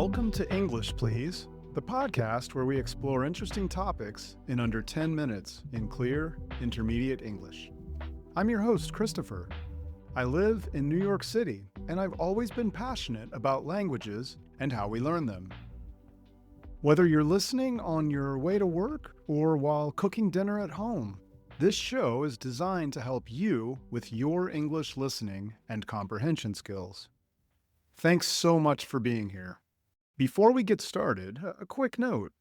Welcome to English, Please, the podcast where we explore interesting topics in under 10 minutes in clear, intermediate English. I'm your host, Christopher. I live in New York City, and I've always been passionate about languages and how we learn them. Whether you're listening on your way to work or while cooking dinner at home, this show is designed to help you with your English listening and comprehension skills. Thanks so much for being here. Before we get started, a quick note.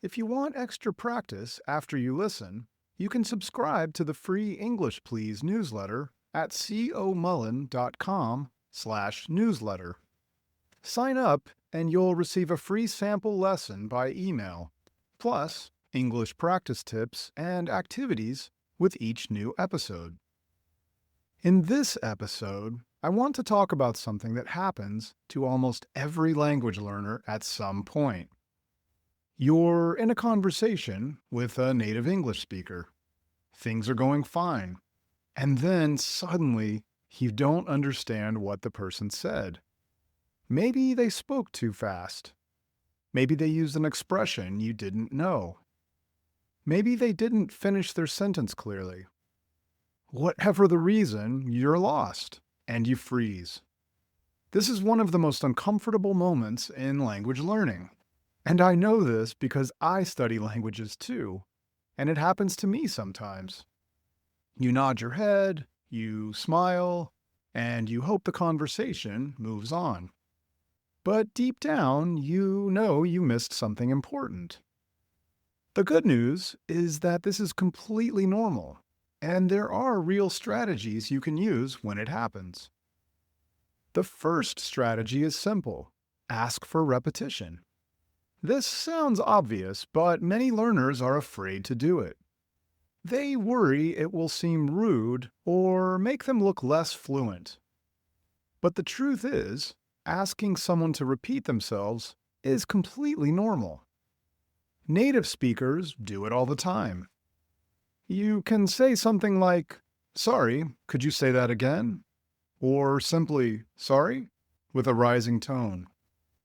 If you want extra practice after you listen, you can subscribe to the free English Please newsletter at comullen.com/newsletter. Sign up and you'll receive a free sample lesson by email, plus English practice tips and activities with each new episode. In this episode, I want to talk about something that happens to almost every language learner at some point. You're in a conversation with a native English speaker. Things are going fine. And then suddenly, you don't understand what the person said. Maybe they spoke too fast. Maybe they used an expression you didn't know. Maybe they didn't finish their sentence clearly. Whatever the reason, you're lost. And you freeze. This is one of the most uncomfortable moments in language learning. And I know this because I study languages too, and it happens to me sometimes. You nod your head, you smile, and you hope the conversation moves on. But deep down, you know you missed something important. The good news is that this is completely normal. And there are real strategies you can use when it happens. The first strategy is simple. Ask for repetition. This sounds obvious, but many learners are afraid to do it. They worry it will seem rude or make them look less fluent. But the truth is, asking someone to repeat themselves is completely normal. Native speakers do it all the time. You can say something like, "Sorry, could you say that again?" Or simply, "Sorry?" with a rising tone.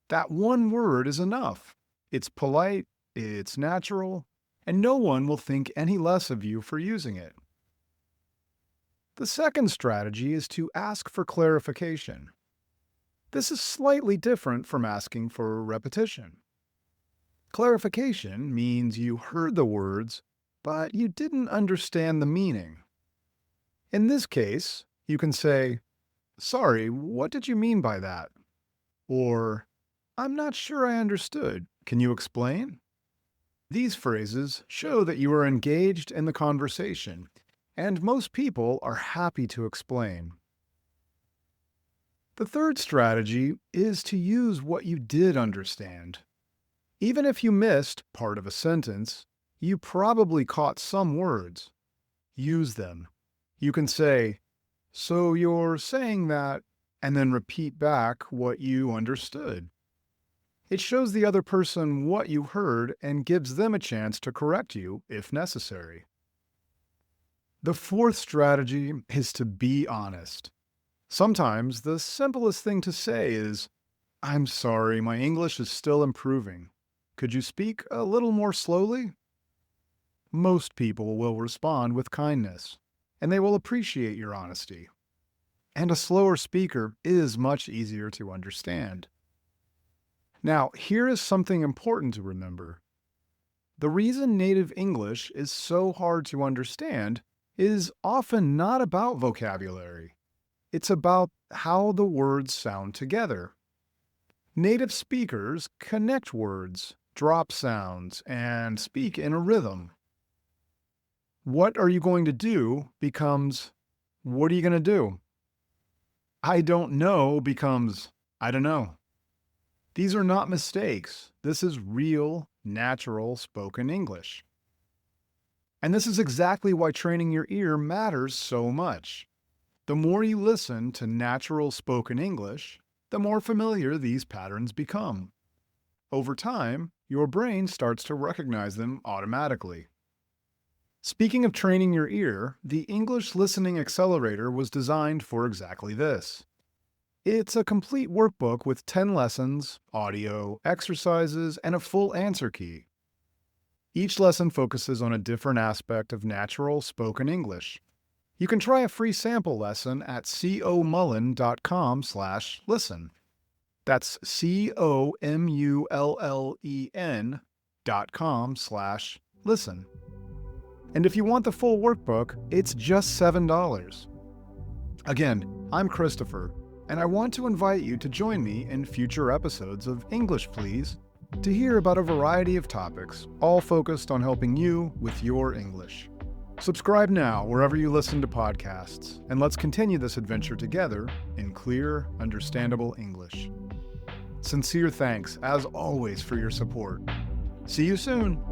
That one word is enough. It's polite, it's natural, and no one will think any less of you for using it. The second strategy is to ask for clarification. This is slightly different from asking for repetition. Clarification means you heard the words but you didn't understand the meaning. In this case, you can say, "Sorry, what did you mean by that?" Or, "I'm not sure I understood. Can you explain?" These phrases show that you are engaged in the conversation, and most people are happy to explain. The third strategy is to use what you did understand. Even if you missed part of a sentence, you probably caught some words. Use them. You can say, "So you're saying that," and then repeat back what you understood. It shows the other person what you heard and gives them a chance to correct you if necessary. The fourth strategy is to be honest. Sometimes the simplest thing to say is, "I'm sorry, my English is still improving. Could you speak a little more slowly?" Most people will respond with kindness, and they will appreciate your honesty. And a slower speaker is much easier to understand. Now, here is something important to remember. The reason native English is so hard to understand is often not about vocabulary. It's about how the words sound together. Native speakers connect words, drop sounds, and speak in a rhythm. What are you going to do becomes, what are you going to do? I don't know becomes, I don't know. These are not mistakes. This is real, natural spoken English. And this is exactly why training your ear matters so much. The more you listen to natural spoken English, the more familiar these patterns become. Over time, your brain starts to recognize them automatically. Speaking of training your ear, the English Listening Accelerator was designed for exactly this. It's a complete workbook with 10 lessons, audio, exercises, and a full answer key. Each lesson focuses on a different aspect of natural spoken English. You can try a free sample lesson at comullen.com/listen. That's comullen.com/listen. And if you want the full workbook, it's just $7. Again, I'm Christopher, and I want to invite you to join me in future episodes of English Please to hear about a variety of topics, all focused on helping you with your English. Subscribe now wherever you listen to podcasts, and let's continue this adventure together in clear, understandable English. Sincere thanks, as always, for your support. See you soon!